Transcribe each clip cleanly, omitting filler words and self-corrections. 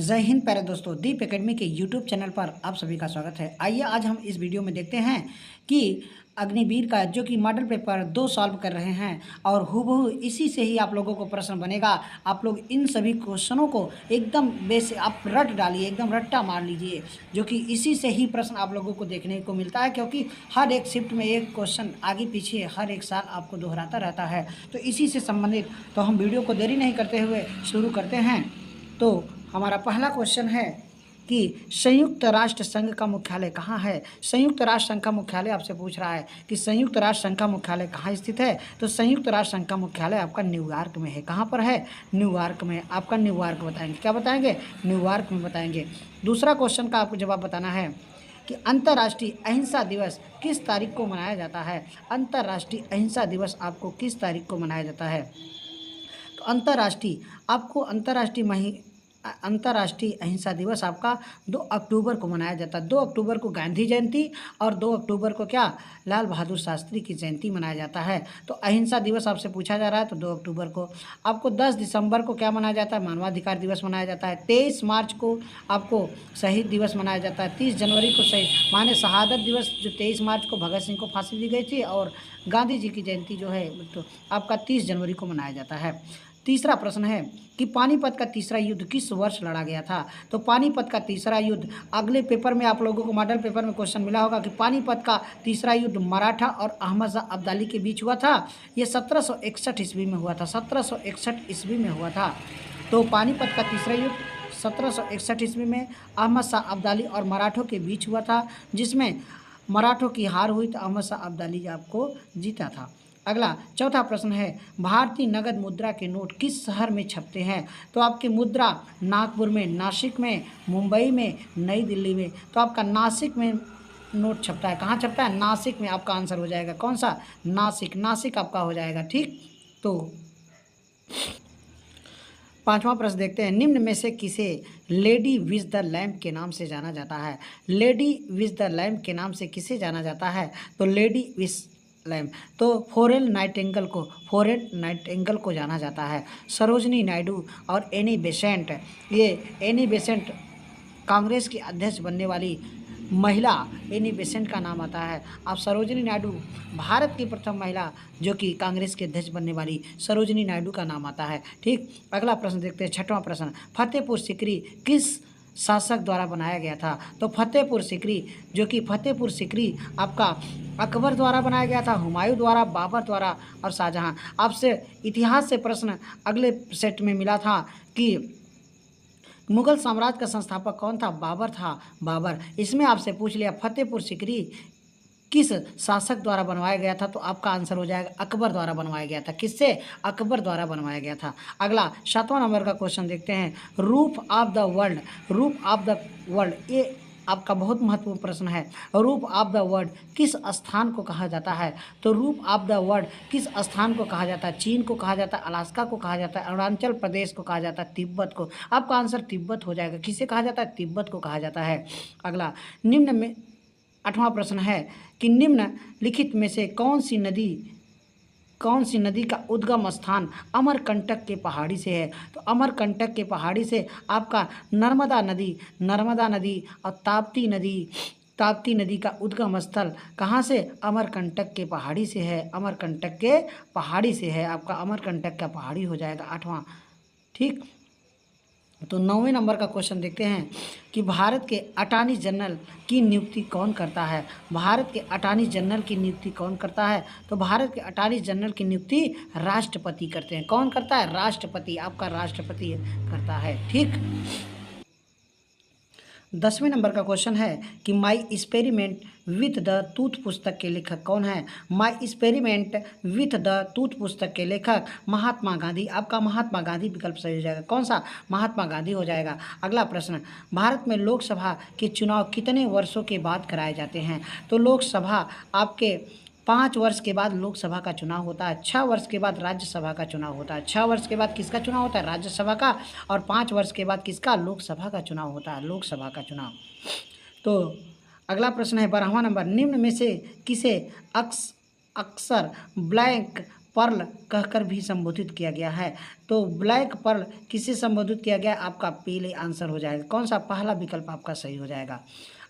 जय हिंद प्यारे दोस्तों, दीप एकेडमी के यूट्यूब चैनल पर आप सभी का स्वागत है। आइए आज हम इस वीडियो में देखते हैं कि अग्निवीर का जो कि मॉडल पेपर 2 सॉल्व कर रहे हैं और हूबहू इसी से ही आप लोगों को प्रश्न बनेगा। आप लोग इन सभी क्वेश्चनों को एकदम बेस आप रट डालिए, एकदम रट्टा मार लीजिए, जो कि इसी से ही प्रश्न आप लोगों को देखने को मिलता है, क्योंकि हर एक शिफ्ट में एक क्वेश्चन आगे पीछे हर एक साल आपको दोहराता रहता है। तो इसी से संबंधित तो हम वीडियो को देरी नहीं करते हुए शुरू करते हैं। तो हमारा पहला क्वेश्चन है कि संयुक्त राष्ट्र संघ का मुख्यालय कहाँ है। संयुक्त राष्ट्र संघ का मुख्यालय आपसे पूछ रहा है कि संयुक्त राष्ट्र संघ का मुख्यालय कहाँ स्थित है। तो संयुक्त राष्ट्र संघ का मुख्यालय आपका न्यूयॉर्क में है। कहाँ पर है? न्यूयॉर्क में। आपका न्यूयॉर्क बताएंगे। क्या बताएंगे? न्यूयॉर्क में बताएंगे। दूसरा क्वेश्चन का आपको जवाब बताना है कि अंतर्राष्ट्रीय अहिंसा दिवस किस तारीख को मनाया जाता है। अंतर्राष्ट्रीय अहिंसा दिवस आपको किस तारीख को मनाया जाता है? तो अंतर्राष्ट्रीय अहिंसा दिवस आपका 2 अक्टूबर को मनाया जाता है। 2 अक्टूबर को गांधी जयंती और 2 अक्टूबर को क्या, लाल बहादुर शास्त्री की जयंती मनाया जाता है। तो अहिंसा दिवस आपसे पूछा जा रहा है तो 2 अक्टूबर को। आपको 10 दिसंबर को क्या मनाया जाता है? मानवाधिकार दिवस मनाया जाता है। 23 मार्च को आपको शहीद दिवस मनाया जाता है। 30 जनवरी को शहीद माने शहादत दिवस, जो 23 मार्च को भगत सिंह को फांसी दी गई थी, और गांधी जी की जयंती जो है तो आपका 30 जनवरी को मनाया जाता है। तीसरा प्रश्न है कि पानीपत का तीसरा युद्ध किस वर्ष लड़ा गया था। तो पानीपत का तीसरा युद्ध, अगले पेपर में आप लोगों को मॉडल पेपर में क्वेश्चन मिला होगा कि पानीपत का तीसरा युद्ध मराठा और अहमद शाह अब्दाली के बीच हुआ था। ये 1761 ईस्वी में हुआ था। 1761 ईस्वी में हुआ था। तो पानीपत का तीसरा युद्ध 1761 ईस्वी में अहमद शाह अब्दाली और मराठों के बीच हुआ था, जिसमें मराठों की हार हुई तो अहमद शाह अब्दाली आपको जीता था। अगला चौथा प्रश्न है, भारतीय नगद मुद्रा के नोट किस शहर में छपते हैं। तो आपकी मुद्रा नागपुर में, नासिक में, मुंबई में, नई दिल्ली में। तो आपका नासिक में नोट छपता है। कहाँ छपता है? नासिक में। आपका आंसर हो जाएगा कौन सा? नासिक। नासिक आपका हो जाएगा। ठीक, तो पांचवा प्रश्न देखते हैं, निम्न में से किसे लेडी विज द लैम्प के नाम से जाना जाता है। लेडी विज द लैम्प के नाम से किसे जाना जाता है? तो लेडी विज लैम्प तो फोरेन नाइटिंगेल को जाना जाता है। सरोजनी नायडू और एनी बेसेंट, ये एनी बेसेंट कांग्रेस की अध्यक्ष बनने वाली महिला एनी बेसेंट का नाम आता है। अब सरोजनी नायडू भारत की प्रथम महिला जो कि कांग्रेस के अध्यक्ष बनने वाली सरोजनी नायडू का नाम आता है। ठीक, अगला प्रश्न देखते हैं, छठवां प्रश्न, फतेहपुर सीकरी किस शासक द्वारा बनाया गया था। तो फतेहपुर सीकरी, जो कि फतेहपुर सीकरी आपका अकबर द्वारा बनाया गया था, हुमायूं द्वारा, बाबर द्वारा और शाहजहां। आपसे इतिहास से प्रश्न अगले सेट में मिला था कि मुगल साम्राज्य का संस्थापक कौन था? बाबर था। बाबर। इसमें आपसे पूछ लिया फतेहपुर सीकरी किस शासक द्वारा बनवाया गया था। तो आपका आंसर हो जाएगा अकबर द्वारा बनवाया गया था। किससे? अकबर द्वारा बनवाया गया था। अगला 7वां नंबर का क्वेश्चन देखते हैं, roof of the world. Roof of the world, ये आपका बहुत महत्वपूर्ण प्रश्न है। रूफ ऑफ द वर्ल्ड किस स्थान को कहा जाता है। तो रूफ ऑफ द वर्ल्ड किस स्थान को कहा जाता है? चीन को कहा जाता है, अलास्का को कहा जाता है, अरुणाचल प्रदेश को कहा जाता है, तिब्बत को। आपका आंसर तिब्बत हो जाएगा। किसे कहा जाता है? तिब्बत को कहा जाता है। अगला निम्न में 8वां प्रश्न है कि निम्नलिखित में से कौन सी नदी का उद्गम स्थान अमरकंटक के पहाड़ी से है। तो अमरकंटक के पहाड़ी से आपका नर्मदा नदी और ताप्ती नदी का उद्गम स्थल कहाँ से? अमरकंटक के पहाड़ी से है। अमरकंटक के पहाड़ी से है। आपका अमरकंटक का पहाड़ी हो जाएगा 8वां। ठीक, तो 9वें नंबर का क्वेश्चन देखते हैं कि भारत के अटॉर्नी जनरल की नियुक्ति कौन करता है। भारत के अटॉर्नी जनरल की नियुक्ति कौन करता है। तो भारत के अटॉर्नी जनरल की नियुक्ति राष्ट्रपति करते हैं। कौन करता है? राष्ट्रपति। आपका राष्ट्रपति करता है। ठीक, 10वें नंबर का क्वेश्चन है कि my experiment with the tooth पुस्तक के लेखक कौन है। My experiment with the tooth पुस्तक के लेखक महात्मा गांधी। आपका महात्मा गांधी विकल्प सही हो जाएगा। कौन सा? महात्मा गांधी हो जाएगा। अगला प्रश्न, भारत में लोकसभा के चुनाव कितने वर्षों के बाद कराए जाते हैं। तो लोकसभा आपके 5 वर्ष के बाद लोकसभा का चुनाव होता है। 6 वर्ष के बाद राज्यसभा का चुनाव होता है। 6 वर्ष के बाद किसका चुनाव होता है? राज्यसभा का। और 5 वर्ष के बाद किसका? लोकसभा का चुनाव होता है। लोकसभा का चुनाव। तो अगला प्रश्न है 12वां नंबर, निम्न में से किसे अक्सर ब्लैंक पर्ल कहकर भी संबोधित किया गया है। तो ब्लैक पर्ल किससे संबोधित किया गया? आपका पीले आंसर हो जाएगा। कौन सा? पहला विकल्प आपका सही हो जाएगा।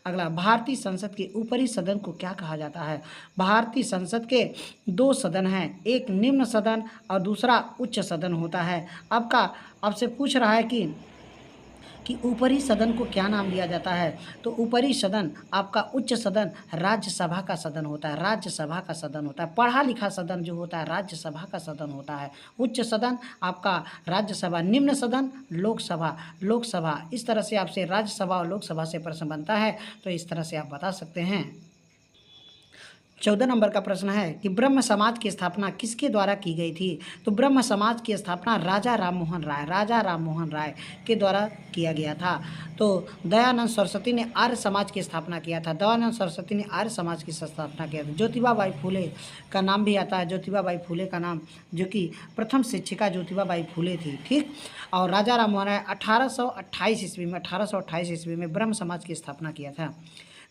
अगला, भारतीय संसद के ऊपरी सदन को क्या कहा जाता है? भारतीय संसद के दो सदन हैं, एक निम्न सदन और दूसरा उच्च सदन होता है। आपसे पूछ रहा है कि ऊपरी सदन को क्या नाम दिया जाता है? तो ऊपरी सदन आपका उच्च सदन राज्यसभा का सदन होता है। राज्यसभा का सदन होता है। पढ़ा लिखा सदन जो होता है राज्यसभा का सदन होता है। उच्च सदन आपका राज्यसभा, निम्न सदन लोकसभा। इस तरह से आपसे राज्यसभा और लोकसभा से प्रश्न बनता है, तो इस तरह से आप बता सकते हैं। 14 नंबर का प्रश्न है कि ब्रह्म समाज की स्थापना किसके द्वारा की गई थी? तो ब्रह्म समाज की स्थापना राजा राम मोहन राय के द्वारा किया गया था। तो दयानंद सरस्वती ने आर्य समाज की स्थापना किया था। दयानंद सरस्वती ने आर्य समाज की स्थापना किया था। ज्योतिबा बाई फूले का नाम भी आता है, ज्योतिबा बाई फूले का नाम, जो कि प्रथम शिक्षिका ज्योतिबा बाई फूले थी। ठीक। और राजा राम मोहन राय 1828 ईस्वी में ब्रह्म समाज की स्थापना किया था।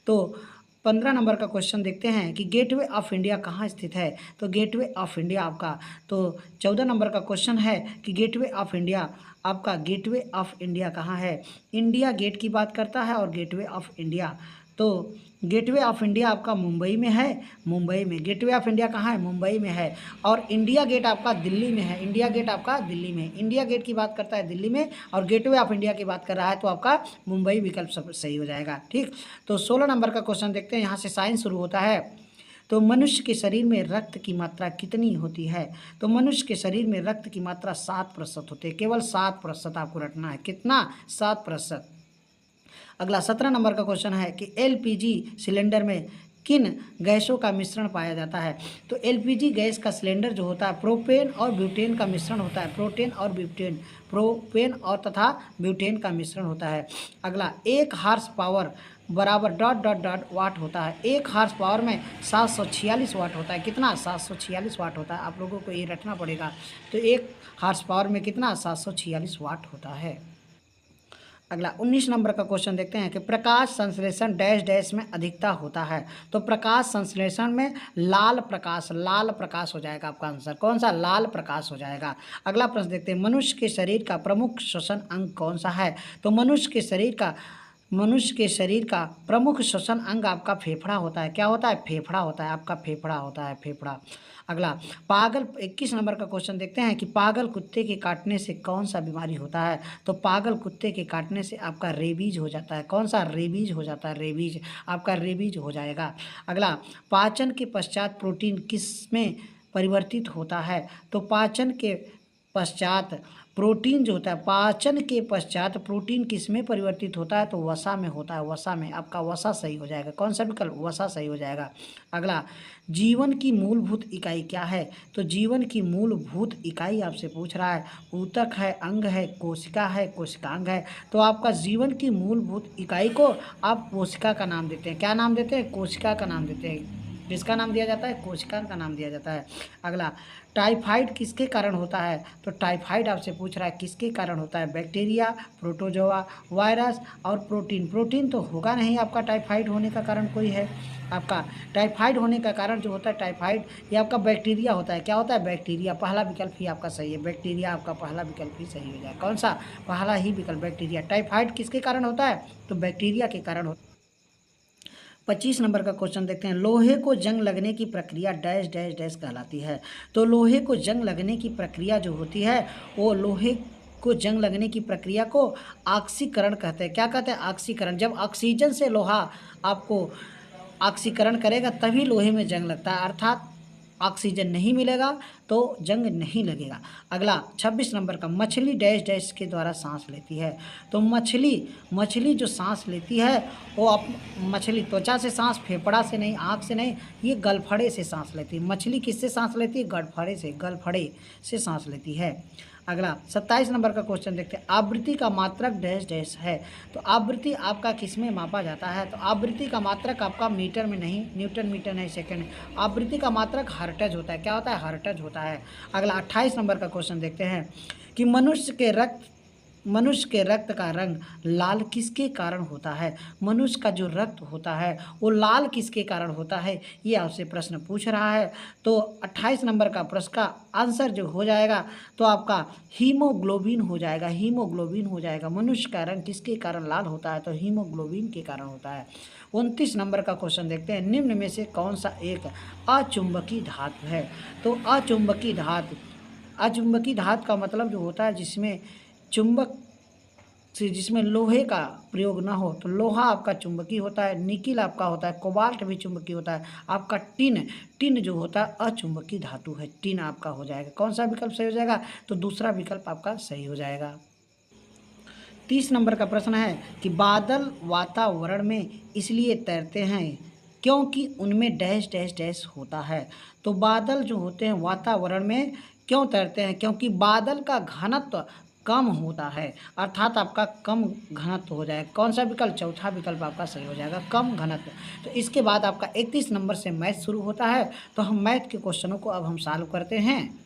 तो 15 नंबर का क्वेश्चन देखते हैं कि गेटवे ऑफ इंडिया कहाँ स्थित है? तो गेटवे ऑफ इंडिया आपका, तो 14 नंबर का क्वेश्चन है कि गेटवे ऑफ इंडिया कहाँ है? इंडिया गेट की बात करता है और गेटवे ऑफ इंडिया, तो गेटवे ऑफ इंडिया आपका मुंबई में है। गेटवे ऑफ इंडिया कहाँ है? मुंबई में है। और इंडिया गेट आपका दिल्ली में है। इंडिया गेट की बात करता है दिल्ली में, और गेटवे ऑफ इंडिया की बात कर रहा है तो आपका मुंबई विकल्प सब सही हो जाएगा। ठीक। तो 16 नंबर का क्वेश्चन देखते हैं, यहाँ से साइंस शुरू होता है। तो मनुष्य के शरीर में रक्त की मात्रा कितनी होती है? तो मनुष्य के शरीर में रक्त की मात्रा 7% होती है। केवल 7% आपको रटना है। कितना? 7%। अगला 17 नंबर का क्वेश्चन है कि एलपीजी सिलेंडर में किन गैसों का मिश्रण पाया जाता है? तो एलपीजी गैस का सिलेंडर जो होता है प्रोपेन और ब्यूटेन का मिश्रण होता है। प्रोपेन और तथा ब्यूटेन का मिश्रण होता है। अगला, 1 हार्स पावर बराबर ... वाट होता है। 1 हार्स पावर में 746 वाट होता है। कितना? 746 वाट होता है। आप लोगों को ये रखना पड़ेगा। तो 1 हार्स पावर में कितना? 746 वाट होता है। अगला 19 नंबर का क्वेश्चन देखते हैं कि प्रकाश संश्लेषण डैश डैश में अधिकता होता है। तो प्रकाश संश्लेषण में लाल प्रकाश हो जाएगा आपका आंसर। कौन सा? लाल प्रकाश हो जाएगा। अगला प्रश्न देखते हैं, मनुष्य के शरीर का प्रमुख श्वसन अंग कौन सा है? तो मनुष्य के शरीर का प्रमुख श्वसन अंग आपका फेफड़ा होता है। क्या होता है? फेफड़ा होता है। आपका फेफड़ा होता है, फेफड़ा। अगला, 21 नंबर का क्वेश्चन देखते हैं कि पागल कुत्ते के काटने से कौन सा बीमारी होता है? तो पागल कुत्ते के काटने से आपका रेबीज हो जाता है। कौन सा? रेबीज हो जाता है। रेबीज, आपका रेबीज हो जाएगा। अगला, पाचन के पश्चात प्रोटीन किस में परिवर्तित होता है? तो पाचन के पश्चात प्रोटीन जो होता है, पाचन के पश्चात प्रोटीन किस में परिवर्तित होता है? तो वसा में होता है। वसा में, आपका वसा सही हो जाएगा। कौन सा विकल्प? वसा सही हो जाएगा। अगला, जीवन की मूलभूत इकाई क्या है? तो जीवन की मूलभूत इकाई आपसे पूछ रहा है, ऊतक है, अंग है, कोशिका है, कोशिकांग है। तो आपका जीवन की मूलभूत इकाई को आप कोशिका का नाम देते हैं। क्या नाम देते हैं? कोशिका का नाम देते हैं। किसका नाम दिया जाता है? कोशिका का नाम दिया जाता है। अगला, टाइफाइड किसके कारण होता है? तो टाइफाइड आपसे पूछ रहा है किसके कारण होता है? बैक्टीरिया, प्रोटोजोआ, वायरस और प्रोटीन। प्रोटीन तो होगा नहीं आपका टाइफाइड होने का कारण कोई है। आपका टाइफाइड होने का कारण जो होता है टाइफाइड, ये आपका बैक्टीरिया होता है। क्या होता है? बैक्टीरिया। पहला विकल्प ही आपका सही है। बैक्टीरिया आपका पहला विकल्प ही सही हो जाए। कौन सा? पहला ही विकल्प, बैक्टीरिया। टाइफाइड किसके कारण होता है? तो बैक्टीरिया के कारण होता है। 25 नंबर का क्वेश्चन देखते हैं, लोहे को जंग लगने की प्रक्रिया डैश डैश डैश कहलाती है। तो लोहे को जंग लगने की प्रक्रिया जो होती है, वो लोहे को जंग लगने की प्रक्रिया को ऑक्सीकरण कहते हैं। क्या कहते हैं? ऑक्सीकरण। जब ऑक्सीजन से लोहा आपको ऑक्सीकरण करेगा तभी लोहे में जंग लगता है, अर्थात ऑक्सीजन नहीं मिलेगा तो जंग नहीं लगेगा। अगला 26 नंबर का, मछली डैश डैश के द्वारा सांस लेती है। तो मछली जो सांस लेती है वो मछली त्वचा से सांस, फेफड़ा से नहीं, आँख से नहीं, ये गलफड़े से सांस लेती है। मछली किससे सांस लेती है? गलफड़े से सांस लेती है। अगला 27 नंबर का क्वेश्चन देखते हैं, आवृत्ति का मात्रक डैश डैश है। तो आवृत्ति आपका किस में मापा जाता है? तो आवृत्ति का मात्रक आपका मीटर में नहीं, न्यूटन मीटर नहीं, सेकंड। आवृत्ति का मात्रक हर्ट्ज होता है। क्या होता है? हर्ट्ज होता है। अगला 28 नंबर का क्वेश्चन देखते हैं कि मनुष्य के रक्त मनुष्य के रक्त का रंग लाल किसके कारण होता है? मनुष्य का जो रक्त होता है वो लाल किसके कारण होता है, ये आपसे प्रश्न पूछ रहा है। तो 28 नंबर का प्रश्न का आंसर जो हो जाएगा तो आपका हीमोग्लोबिन हो जाएगा, हीमोग्लोबिन हो जाएगा। मनुष्य का रंग किसके कारण लाल होता है? तो हीमोग्लोबिन के कारण होता है। 29 नंबर का क्वेश्चन देखते हैं, निम्न में से कौन सा एक अचुंबकीय धातु है? तो अचुंबकीय धातु का मतलब जो होता है जिसमें चुंबक से, जिसमें लोहे का प्रयोग ना हो, तो लोहा आपका चुंबकीय होता है, निकिल आपका होता है, कोबाल्ट भी चुंबकीय होता है। आपका टिन जो होता है अचुंबकीय धातु है, टिन आपका हो जाएगा। कौन सा विकल्प सही हो जाएगा? तो दूसरा विकल्प आपका सही हो जाएगा। 30 नंबर का प्रश्न है कि बादल वातावरण में इसलिए तैरते हैं क्योंकि उनमें डैश डैश डैश होता है। तो बादल जो होते हैं वातावरण में क्यों तैरते हैं? क्योंकि बादल का घनत्व कम होता है, अर्थात आपका कम घनत्व हो जाएगा। कौन सा विकल्प? चौथा विकल्प आपका सही हो जाएगा, कम घनत्व। तो इसके बाद आपका 31 नंबर से मैथ शुरू होता है। तो हम मैथ के क्वेश्चनों को अब हम सॉल्व करते हैं।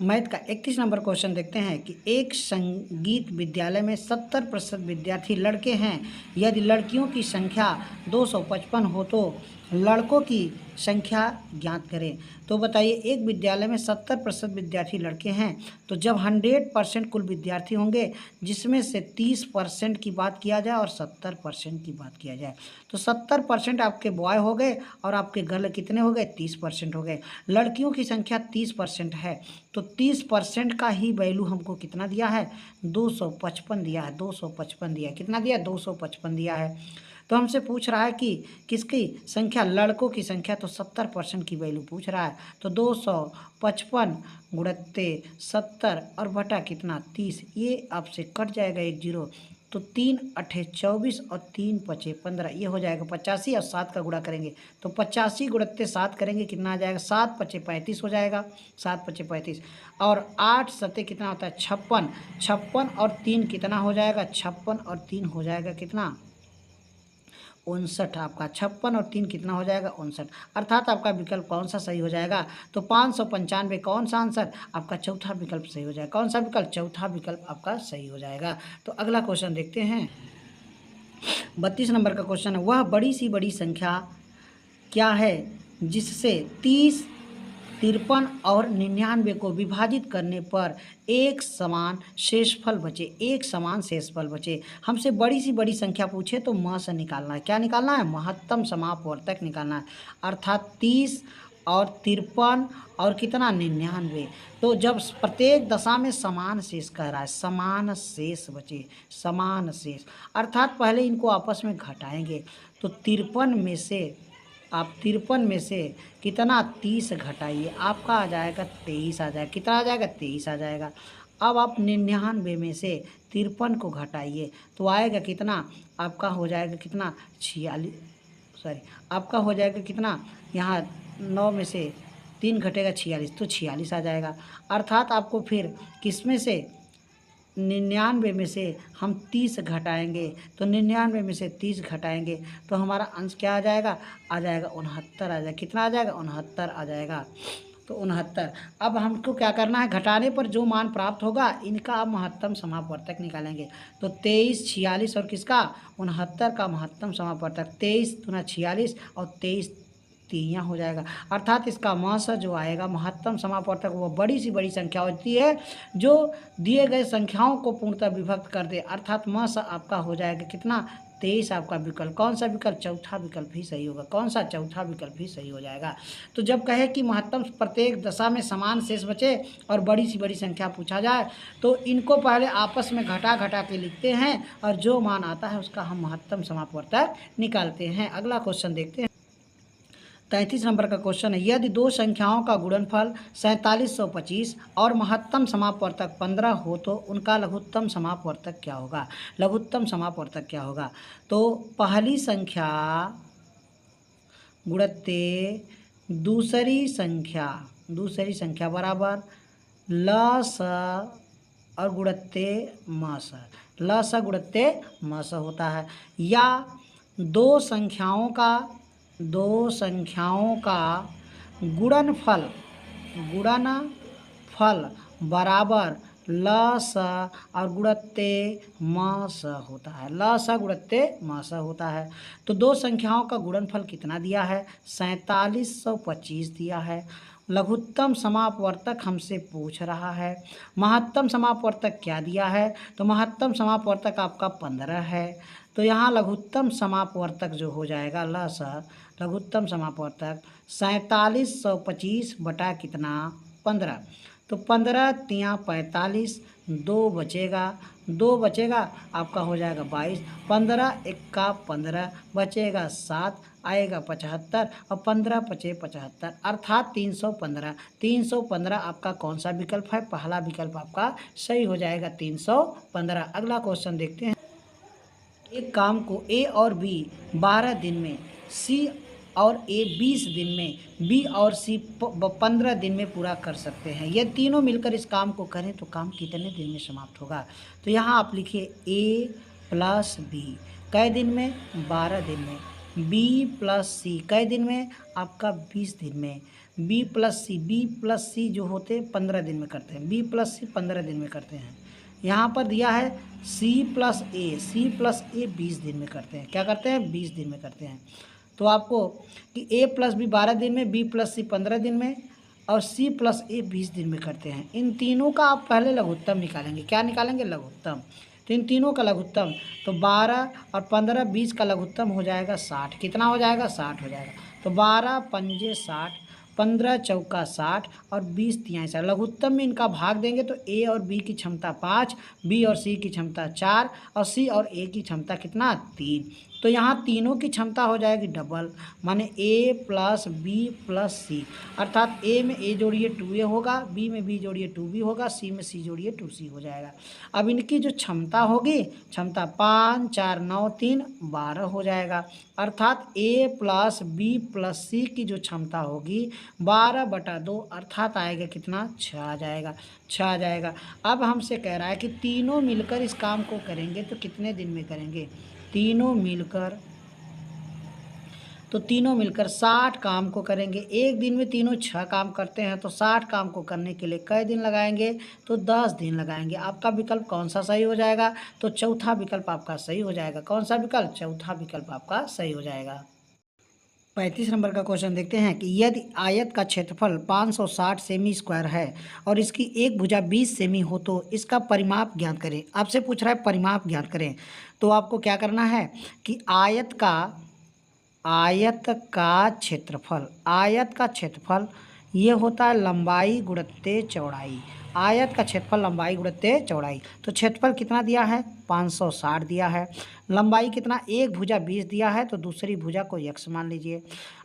मैथ का 31 नंबर क्वेश्चन देखते हैं कि एक संगीत विद्यालय में 70% विद्यार्थी लड़के हैं। यदि लड़कियों की संख्या 255 हो तो लड़कों की संख्या ज्ञात करें। तो बताइए, एक विद्यालय में 70% विद्यार्थी लड़के हैं, तो जब 100% कुल विद्यार्थी होंगे जिसमें से 30% की बात किया जाए और 70% की बात किया जाए, तो 70% आपके बॉय हो गए और आपके गर्ल कितने हो गए? 30% हो गए। लड़कियों की संख्या 30% है, तो 30% का ही वैल्यू हमको कितना दिया है? 255 दिया है, 255 दिया है। कितना दिया? 255 दिया है। तो हमसे पूछ रहा है कि किसकी संख्या? लड़कों की संख्या, तो 70% की वैल्यू पूछ रहा है। तो 255 गुणत्ते 70 और बटा कितना? 30। ये आपसे कट जाएगा एक जीरो, तो 3 अठे 24 और 3 पचे 15, ये हो जाएगा 85 और 7 का गुणा करेंगे तो 85 गुणत्ते 7 करेंगे, कितना आ जाएगा? 7 पचे 35 हो जाएगा, 7 पचे 35 और 8 सत्ते कितना होता है? 56। 56 और 3 कितना हो जाएगा? 56 और 3 हो जाएगा कितना? 59। आपका 56 और 3 कितना हो जाएगा? 59। अर्थात आपका विकल्प कौन सा सही हो जाएगा? तो 595 कौन सा आंसर? आपका चौथा विकल्प सही हो जाएगा। कौन सा विकल्प? चौथा विकल्प आपका सही हो जाएगा। तो अगला क्वेश्चन देखते हैं। 32 नंबर का क्वेश्चन है, वह बड़ी सी बड़ी संख्या क्या है जिससे 30, 53 और 99 को विभाजित करने पर एक समान शेषफल बचे? एक समान शेषफल बचे। हमसे बड़ी सी बड़ी संख्या पूछे तो म से निकालना है। क्या निकालना है? महत्तम समापवर्तक निकालना है। अर्थात 30 और 53 और कितना? 99। तो जब प्रत्येक दशा में समान शेष कह रहा है, समान शेष बचे, समान शेष, अर्थात पहले इनको आपस में घटाएंगे। तो 53 में से आप 53 में से कितना? 30 घटाइए, आपका आ जाएगा 23 आ जाएगा। कितना आ जाएगा? 23 आ जाएगा। अब आप 99 में से 53 को घटाइए तो आएगा कितना? आपका हो जाएगा कितना? 46, सॉरी, आपका हो जाएगा कितना? यहाँ 9 में से 3 घटेगा 46, तो 46 आ जाएगा। अर्थात आपको फिर किस में से? 99 में से हम 30 घटाएंगे, तो 99 में से 30 घटाएंगे तो हमारा अंश क्या आ जाएगा? आ जाएगा 69 आ जाएगा। कितना आ जाएगा? 69 आ जाएगा। तो 69। अब हमको क्या करना है? घटाने पर जो मान प्राप्त होगा इनका अब महत्तम समापवर्तक निकालेंगे। तो 23, 46 और किसका? 69 का महत्तम समापवर्तक। 23 दूना 46 और 23 तिहियाँ हो जाएगा। अर्थात इसका मास जो आएगा महत्तम समापवर्तक, वो बड़ी सी बड़ी संख्या होती है जो दिए गए संख्याओं को पूर्णतः विभक्त कर दे। अर्थात मास आपका हो जाएगा कितना? 23। आपका विकल्प कौन सा विकल्प? चौथा विकल्प ही सही होगा। कौन सा? चौथा विकल्प ही सही हो जाएगा। तो जब कहे कि महत्तम प्रत्येक दशा में समान शेष बचे और बड़ी सी बड़ी संख्या पूछा जाए तो इनको पहले आपस में घटा घटा के लिखते हैं और जो मान आता है उसका हम महत्तम समापवर्तक निकालते हैं। अगला क्वेश्चन देखते हैं। 33 नंबर का क्वेश्चन है, यदि दो संख्याओं का गुणनफल 4725 और महत्तम समापवर्तक 15 हो तो उनका लघुत्तम समापवर्तक क्या होगा? लघुत्तम समापवर्तक क्या होगा? तो पहली संख्या गुणत्ते दूसरी संख्या बराबर लस और गुणत्ते मस, लस गुणत्ते मस होता है। या दो संख्याओं का गुणनफल बराबर ल स और गुणत्ते म स होता है, ल स गुणत्ते म स होता है। तो दो संख्याओं का गुणनफल कितना दिया है? 4725 दिया है। लघुत्तम समापवर्तक हमसे पूछ रहा है। महत्तम समापवर्तक क्या दिया है? तो महत्तम समापवर्तक आपका 15 है। तो यहाँ लघुत्तम समापवर्तक जो हो जाएगा ल स लघुत्तम समापवर्तक 4725 बटा कितना? 15। तो 15 तियाँ 45, 2 बचेगा आपका हो जाएगा 22, 15 एक्का 15 बचेगा 7, आएगा 75 और 15 पचे 75 अर्थात 315। 315 आपका कौन सा विकल्प है? पहला विकल्प आपका सही हो जाएगा 315। अगला क्वेश्चन देखते हैं। एक काम को ए और बी 12 दिन में, सी और ए 20 दिन में, बी और सी 15 दिन में पूरा कर सकते हैं। ये तीनों मिलकर इस काम को करें तो काम कितने दिन में समाप्त होगा? तो यहाँ आप लिखिए ए प्लस बी कै दिन में? 12 दिन में। बी प्लस सी कै दिन में? आपका 20 दिन में। बी प्लस सी जो होते 15 दिन में करते हैं। बी प्लस सी 15 दिन में करते हैं। यहाँ पर दिया है सी प्लस ए 20 दिन में करते हैं। क्या करते हैं? 20 दिन में करते हैं। तो आपको कि ए प्लस बी 12 दिन में, बी प्लस सी 15 दिन में और सी प्लस ए 20 दिन में करते हैं। इन तीनों का आप पहले लघुत्तम निकालेंगे। क्या निकालेंगे? लघुत्तम। तो इन तीनों का लघुत्तम तो 12 और 15 20 का लघुत्तम हो जाएगा 60। कितना हो जाएगा? 60 हो जाएगा। तो 12 पंजे 60, 15 चौका 60 और 20 तियाँ 60। लघुत्तम में इनका भाग देंगे तो ए और बी की क्षमता 5, बी और सी की क्षमता 4 और सी और ए की क्षमता कितना? 3। तो यहाँ तीनों की क्षमता हो जाएगी डबल, माने ए प्लस बी प्लस सी। अर्थात ए में ए जोड़िए 2a होगा, बी में बी जोड़िए 2b होगा, सी में सी जोड़िए 2c हो जाएगा। अब इनकी जो क्षमता होगी, क्षमता 5 4 9 3 12 हो जाएगा। अर्थात ए प्लस बी प्लस सी की जो क्षमता होगी 12/2 अर्थात आएगा कितना? 6 आ जाएगा। 6 आ जाएगा। अब हमसे कह रहा है कि तीनों मिलकर इस काम को करेंगे तो कितने दिन में करेंगे? तीनों मिलकर 60 काम को करेंगे। एक दिन में तीनों 6 काम करते हैं तो 60 काम को करने के लिए कै दिन लगाएंगे? तो 10 दिन लगाएंगे। आपका विकल्प कौन सा सही हो जाएगा? तो चौथा विकल्प आपका सही हो जाएगा। कौन सा विकल्प? चौथा विकल्प आपका सही हो जाएगा। 35 नंबर का क्वेश्चन देखते हैं कि यदि आयत का क्षेत्रफल 560 सेमी स्क्वायर है और इसकी एक भुजा 20 सेमी हो तो इसका परिमाप ज्ञात करें। आपसे पूछ रहा है परिमाप ज्ञात करें। तो आपको क्या करना है कि आयत का क्षेत्रफल ये होता है लंबाई गुणित्ते चौड़ाई। आयत का क्षेत्रफल लंबाई गुणित्ते चौड़ाई। तो क्षेत्रफल कितना दिया है? 560 दिया है। लंबाई कितना? एक भुजा 20 दिया है तो दूसरी भुजा को यक्स मान लीजिए।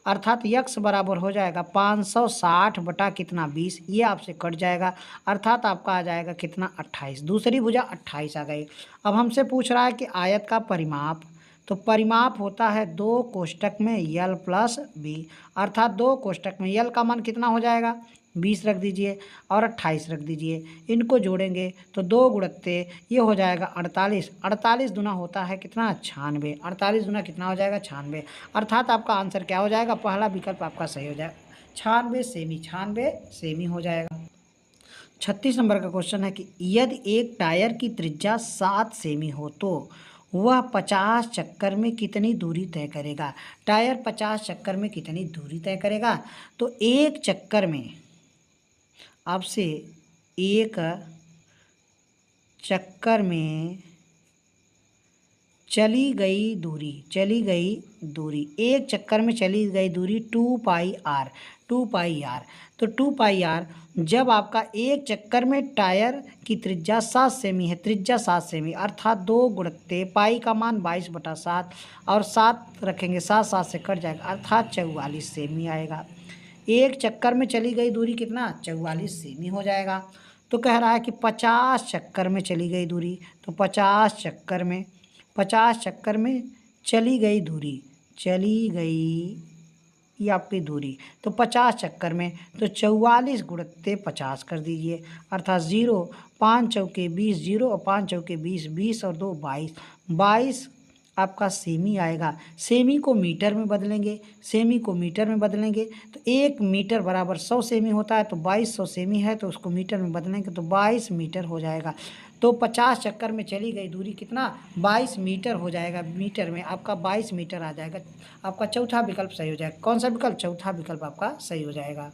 अर्थात यक्स बराबर हो जाएगा 560 बटा कितना? 20। ये आपसे कट जाएगा अर्थात आपका आ जाएगा कितना? 28। दूसरी भुजा 28 आ गई। अब हमसे पूछ रहा है कि आयत का परिमाप। तो परिमाप होता है 2 कोष्टक में यल प्लस बी। अर्थात 2 कोष्टक में यल का मान कितना हो जाएगा? 20 रख दीजिए और 28 रख दीजिए। इनको जोड़ेंगे तो 2 गुणित्ते ये हो जाएगा 48। 48 दूना होता है कितना? 96। 48 दूना कितना हो जाएगा? 96। अर्थात आपका आंसर क्या हो जाएगा? पहला विकल्प आपका सही हो जाएगा, 96 सेमी हो जाएगा। 36 नंबर का क्वेश्चन है कि यदि एक टायर की त्रिज्या 7 सेमी हो तो वह 50 चक्कर में कितनी दूरी तय करेगा? टायर 50 चक्कर में कितनी दूरी तय करेगा? तो एक चक्कर में आपसे एक चक्कर में चली गई दूरी एक चक्कर में चली गई दूरी 2 पाई आर। तो 2 पाई आर जब आपका एक चक्कर में टायर की त्रिज्या 7 सेमी है, त्रिज्या 7 सेमी अर्थात 2 गुणित्ते पाई का मान 22/7 और 7 रखेंगे, 7 7 से कट जाएगा अर्थात 44 सेमी आएगा। एक चक्कर में चली गई दूरी कितना? 44 सेमी हो जाएगा। तो कह रहा है कि 50 चक्कर में चली गई दूरी। तो 50 चक्कर में चली गई ये आपकी दूरी। तो 50 चक्कर में तो 44 गुणित्ते 50 कर दीजिए अर्थात 0 5 चौके 20 0 और 5 चौके 20 20 और 2 22 22 आपका सेमी आएगा। सेमी को मीटर में बदलेंगे, सेमी को मीटर में बदलेंगे तो 1 मीटर बराबर 100 सेमी होता है। तो 2200 सेमी है तो उसको मीटर में बदलेंगे तो 22 मीटर हो जाएगा। तो 50 चक्कर में चली गई दूरी कितना 22 मीटर हो जाएगा। मीटर में आपका 22 मीटर आ जाएगा। आपका चौथा विकल्प सही हो जाएगा। कौन सा विकल्प? चौथा विकल्प आपका सही हो जाएगा।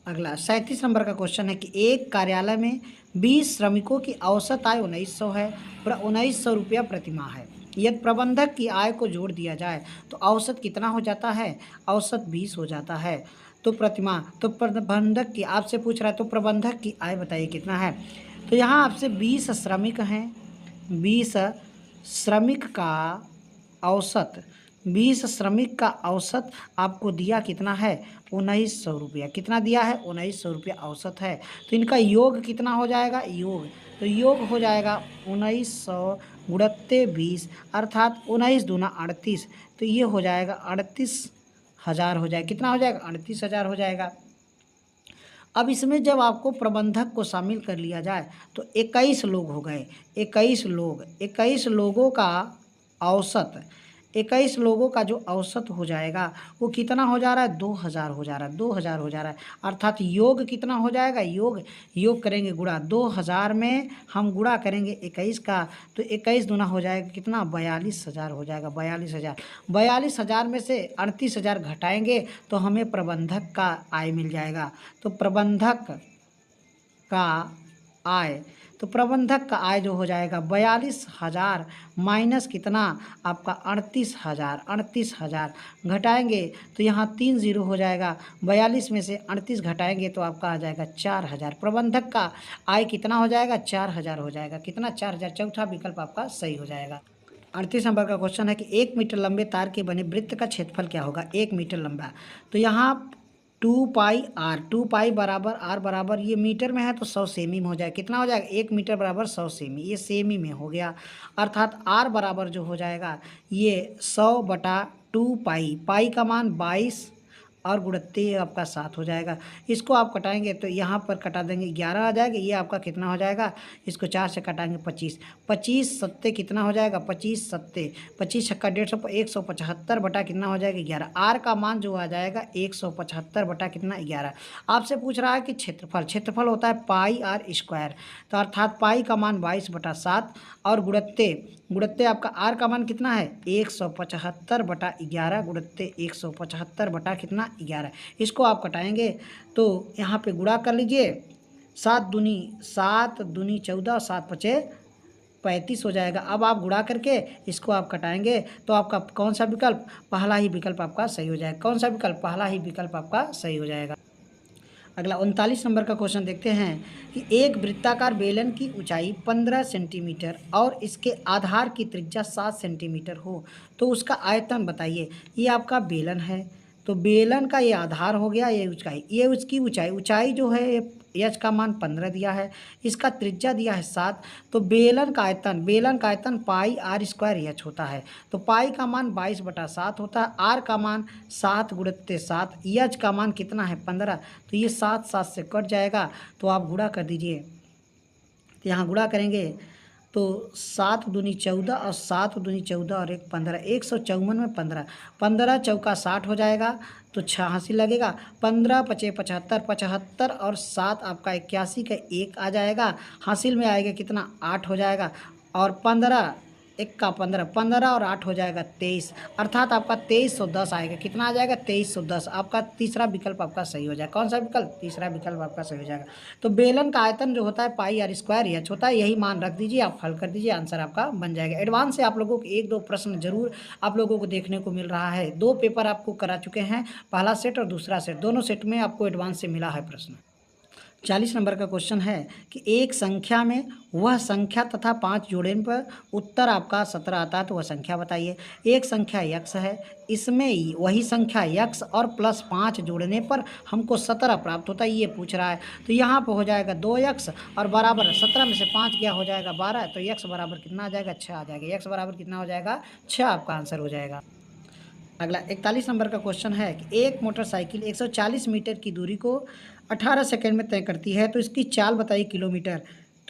अगला 37 नंबर का क्वेश्चन है कि एक कार्यालय में 20 श्रमिकों की औसत आय 1900 है, 1900 रुपया प्रतिमाह है। यदि प्रबंधक की आय को जोड़ दिया जाए तो औसत कितना हो जाता है? औसत 20 हो जाता है। तो प्रतिमाह, तो प्रबंधक की आपसे पूछ रहा है तो प्रबंधक की आय बताइए कितना है। तो यहाँ आपसे 20 श्रमिक हैं, 20 श्रमिक का औसत, 20 श्रमिक का औसत आपको दिया कितना है? 1900 रुपया। कितना दिया है? 1900 रुपया औसत है। तो इनका योग कितना हो जाएगा? योग, तो योग हो जाएगा 1900 गुणित्ते 20 अर्थात 19 दूना 38। तो ये हो जाएगा 38,000 हो जाएगा। कितना हो जाएगा? 38,000 हो जाएगा। अब इसमें जब आपको प्रबंधक को शामिल कर लिया जाए तो 21 लोग हो गए। 21 लोग, 21 लोगों का औसत, 21 लोगों का जो औसत हो जाएगा वो कितना हो जा रहा है? 2000 हो जा रहा है। 2000 हो जा रहा है अर्थात योग कितना हो जाएगा? योग करेंगे गुणा 2000 में हम गुणा करेंगे 21 का तो 21 दूना हो जाएगा कितना? 42,000 हो जाएगा। 42,000, 42,000 में से 38,000 घटाएंगे तो हमें प्रबंधक का आय मिल जाएगा। तो प्रबंधक का आय, तो प्रबंधक का आय जो हो जाएगा 42,000 माइनस कितना? आपका 38,000। 38,000 घटाएंगे तो यहाँ 3 जीरो हो जाएगा। 42 में से 38 घटाएंगे तो आपका आ जाएगा 4,000। प्रबंधक का आय कितना हो जाएगा? 4,000 हो जाएगा। कितना? 4,000। चौथा विकल्प आपका सही हो जाएगा। 38 नंबर का क्वेश्चन है कि 1 मीटर लंबे तार के बने वृत्त का क्षेत्रफल क्या होगा? 1 मीटर लंबा, तो यहाँ 2 पाई आर, 2 पाई बराबर आर बराबर, ये मीटर में है तो 100 सेमी में हो जाएगा। कितना हो जाएगा? 1 मीटर बराबर 100 सेमी, ये सेमी में हो गया अर्थात आर बराबर जो हो जाएगा ये 100/2 पाई। पाई का मान 22 और गुणित्ते आपका 7 हो जाएगा। इसको आप कटाएंगे तो यहाँ पर कटा देंगे 11 आ जाएगा। ये आपका कितना हो जाएगा? इसको 4 से कटाएंगे 25, 25 सत्ते कितना हो जाएगा? 25 सत्ते, 25 छक्का 150, 175 बटा कितना हो जाएगा? 11। आर का मान जो आ जाएगा 175 बटा कितना? 11। आपसे पूछ रहा है कि क्षेत्रफल, क्षेत्रफल होता है पाई आर स्क्वायर, तो अर्थात पाई का मान 22/7 और गुणित्ते आपका आर का मान कितना है? 175/11 गुणित्ते 175 बटा कितना? 11। इसको आप कटाएंगे तो यहाँ पे गुणा कर लीजिए। 7 दूनी 14, 7 पचे 35 हो जाएगा। अब आप गुणा करके इसको आप कटाएंगे तो आपका कौन सा विकल्प? पहला ही विकल्प आपका सही हो जाएगा। कौन सा विकल्प? पहला ही विकल्प आपका सही हो जाएगा। अगला 39 नंबर का क्वेश्चन देखते हैं कि एक वृत्ताकार बेलन की ऊंचाई 15 सेंटीमीटर और इसके आधार की त्रिज्या 7 सेंटीमीटर हो तो उसका आयतन बताइए। ये आपका बेलन है तो बेलन का ये आधार हो गया, ये ऊंचाई, ये उसकी ऊंचाई जो है एच का मान 15 दिया है, इसका त्रिज्या दिया है 7। तो बेलन का आयतन पाई आर स्क्वायर एच होता है। तो पाई का मान 22/7 होता है, आर का मान 7 गुणित्ते 7, एच का मान कितना है? 15। तो ये 7 7 से कट जाएगा तो आप गुणा कर दीजिए। तो यहाँ गुणा करेंगे तो 7 दूनी 14 और 7 दूनी 14 और 1 15, 154 में 15, 15 चौका 60 हो जाएगा तो 6 हासिल लगेगा। 15 पचे 75, 75 और 7 आपका 81 का 1 आ जाएगा। हासिल में आएगा कितना? 8 हो जाएगा और 15 1 का 15, 15 और 8 हो जाएगा 23 अर्थात आपका 2310 आएगा। कितना आ जाएगा? 2310। आपका तीसरा विकल्प आपका सही हो जाएगा। कौन सा विकल्प? तीसरा विकल्प आपका सही हो जाएगा। तो बेलन का आयतन जो होता है पाई आर स्क्वायर एच होता है, यही मान रख दीजिए, आप हल कर दीजिए, आंसर आपका बन जाएगा। एडवांस से आप लोगों को 1-2 प्रश्न जरूर आप लोगों को देखने को मिल रहा है। 2 पेपर आपको करा चुके हैं, पहला सेट और दूसरा सेट, दोनों सेट में आपको एडवांस से मिला है प्रश्न। 40 नंबर का क्वेश्चन है कि एक संख्या में वह संख्या तथा 5 जोड़ने पर उत्तर आपका 17 आता है तो वह संख्या बताइए। एक संख्या यक्स है, इसमें वही संख्या यक्स और प्लस 5 जोड़ने पर हमको 17 प्राप्त होता है, ये पूछ रहा है। तो यहाँ पर हो जाएगा 2x और बराबर 17 में से 5 गया हो जाएगा 12, तो x बराबर कितना आ जाएगा? 6 आ जाएगा। x बराबर कितना हो जाएगा? 6 आपका आंसर हो जाएगा। अगला 41 नंबर का क्वेश्चन है कि एक मोटरसाइकिल 140 मीटर की दूरी को 18 सेकंड में तय करती है तो इसकी चाल बताइए किलोमीटर।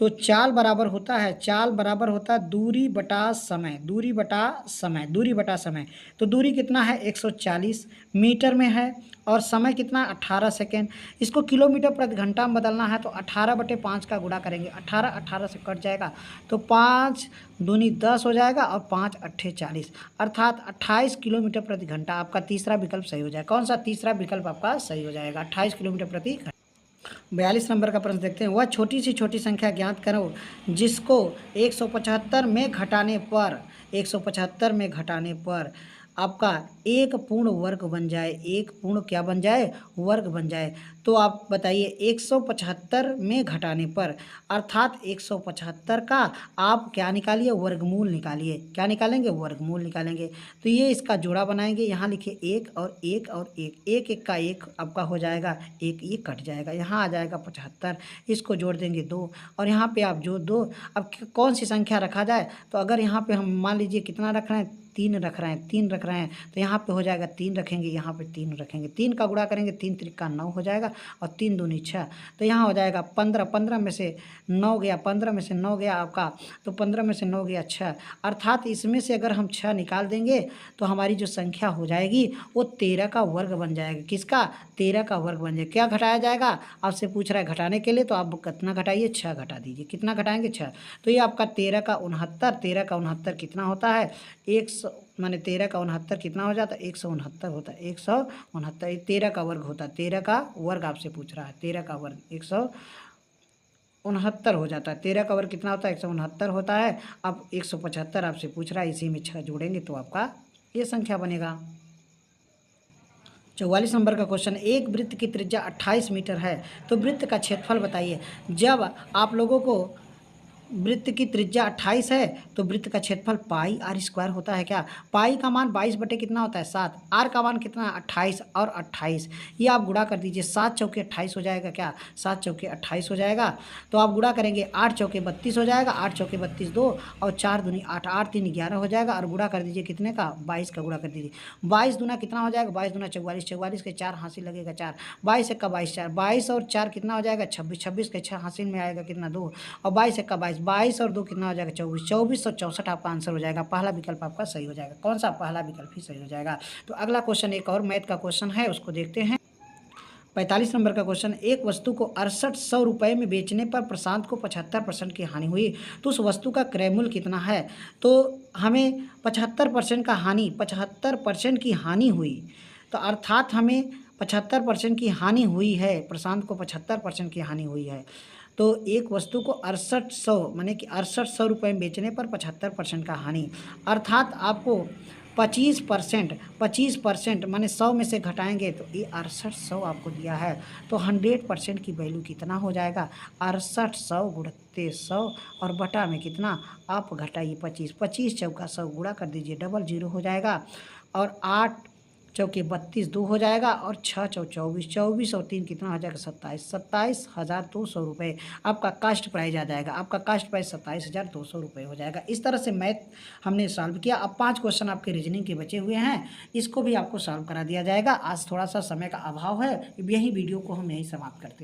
तो चाल बराबर होता है, चाल बराबर होता है दूरी बटा समय, दूरी बटा समय, दूरी बटा समय। तो दूरी कितना है 140 मीटर में है और समय कितना 18 सेकेंड। इसको किलोमीटर प्रति घंटा में बदलना है तो 18/5 का गुणा करेंगे, 18 18 से कट जाएगा तो 5 दूनी 10 हो जाएगा और 5 अट्ठे 40, अर्थात 28 किलोमीटर प्रति घंटा। आपका तीसरा विकल्प सही हो जाएगा। कौन सा तीसरा विकल्प आपका सही हो जाएगा, 28 किलोमीटर प्रति घंटा। 42 नंबर का प्रश्न देखते हैं। वह छोटी सी छोटी संख्या ज्ञात करो जिसको 175 में घटाने पर, 175 में घटाने पर आपका एक पूर्ण वर्ग बन जाए, एक पूर्ण क्या बन जाए, वर्ग बन जाए। तो आप बताइए 175 में घटाने पर, अर्थात 175 का आप क्या निकालिए, वर्गमूल निकालिए। क्या निकालेंगे, वर्गमूल निकालेंगे। तो ये इसका जोड़ा बनाएंगे, यहाँ लिखिए एक और एक और एक, एक एक का एक आपका हो जाएगा, एक ये कट जाएगा, यहाँ आ जाएगा 75, इसको जोड़ देंगे 2 और यहाँ पे आप जो 2, अब कौन सी संख्या रखा जाए, तो अगर यहाँ पे हम मान लीजिए कितना रख रहे हैं, 3 रख रहे हैं, 3 रख रहे हैं, तो यहाँ पे हो जाएगा 3 रखेंगे, यहाँ पे 3 रखेंगे, 3 का गुणा करेंगे, 3 त्रिका 9 हो जाएगा और 3 दूनी 6, तो यहाँ हो जाएगा 15, 15 में से 9 गया, 15 में से 9 गया आपका, तो 15 में से 9 गया 6, अर्थात इसमें से अगर हम 6 निकाल देंगे तो हमारी जो संख्या हो जाएगी वो 13 का वर्ग बन जाएगा। किसका, 13 का वर्ग बन जाएगा। क्या घटाया जाएगा, आपसे पूछ रहा है घटाने के लिए, तो आप कितना घटाइए, 6 घटा दीजिए। कितना घटाएंगे, 6, तो ये आपका 13 का 69, 13 का 69 कितना होता है, 100 माने 13 का 69 कितना हो जाता है, 169 होता है, 169, 13 का वर्ग होता है, 13 का वर्ग आपसे पूछ रहा है, 13 का वर्ग 169 हो जाता है। 13 का वर्ग कितना होता है, 169 होता है। अब 175 आपसे पूछ रहा है, इसी में 6 जोड़ेंगे तो आपका ये संख्या बनेगा। 44 नंबर का क्वेश्चन, एक वृत्त की त्रिज्या 28 मीटर है तो वृत्त का क्षेत्रफल बताइए। जब आप लोगों को वृत्त की त्रिज्या 28 है तो वृत्त का क्षेत्रफल पाई आर स्क्वायर होता है। क्या, पाई का मान 22 बटे कितना होता है, 7, आर का मान कितना, 28 और 28, ये आप गुणा कर दीजिए, 7 चौके 28 हो जाएगा। क्या, 7 चौके 28 हो जाएगा, तो आप गुणा करेंगे, 8 चौके 32 हो जाएगा, 8 चौके 32 2 और 4 दूनी 8, 8 3 11 हो जाएगा और गुणा कर दीजिए कितने का, 22 का गुणा कर दीजिए। 22 दूना कितना हो जाएगा, 22 दूना 44, 44 के 4 हासिल लगेगा 4, 22 1 का 22 4, 22 और 4 कितना हो जाएगा 26, 26 के 6 हासिल में आएगा कितना 2 और 22 1 का 22, 22 और 2 कितना हो जाएगा 24, 24 और 64 आपका आंसर हो जाएगा। पहला विकल्प आपका सही हो जाएगा। कौन सा, पहला विकल्प ही सही हो जाएगा। तो अगला क्वेश्चन एक और मैथ का क्वेश्चन है, उसको देखते हैं। 45 नंबर का क्वेश्चन, एक वस्तु को 6800 रुपये में बेचने पर प्रशांत को 75% की हानि हुई तो उस वस्तु का क्रय मूल्य कितना है। तो हमें 75% का हानि, 75% की हानि हुई, तो अर्थात हमें 75% की हानि हुई है, प्रशांत को 75% की हानि हुई है। तो एक वस्तु को 6800 माने कि 6800 रुपये में बेचने पर 75% का हानि, अर्थात आपको 25% माने 100 में से घटाएंगे तो ये 6800 आपको दिया है, तो 100% की वैल्यू कितना हो जाएगा, 6800 गुणते 100 और बटा में कितना, आप घटाइए 25, 25 चौका 100 गुणा कर दीजिए, डबल 0 हो जाएगा और 8 चौके 32 2 हो जाएगा और 6 चौ 24, 24 और 3 कितना हो जाएगा 27, 27,200 रुपये आपका कास्ट प्राइस आ जाएगा। आपका कास्ट प्राइस 27,200 रुपये हो जाएगा। इस तरह से मैथ हमने सॉल्व किया। अब 5 क्वेश्चन आपके रीजनिंग के बचे हुए हैं, इसको भी आपको सॉल्व करा दिया जाएगा। आज थोड़ा सा समय का अभाव है, यही वीडियो को हम यहीं समाप्त करते हैं।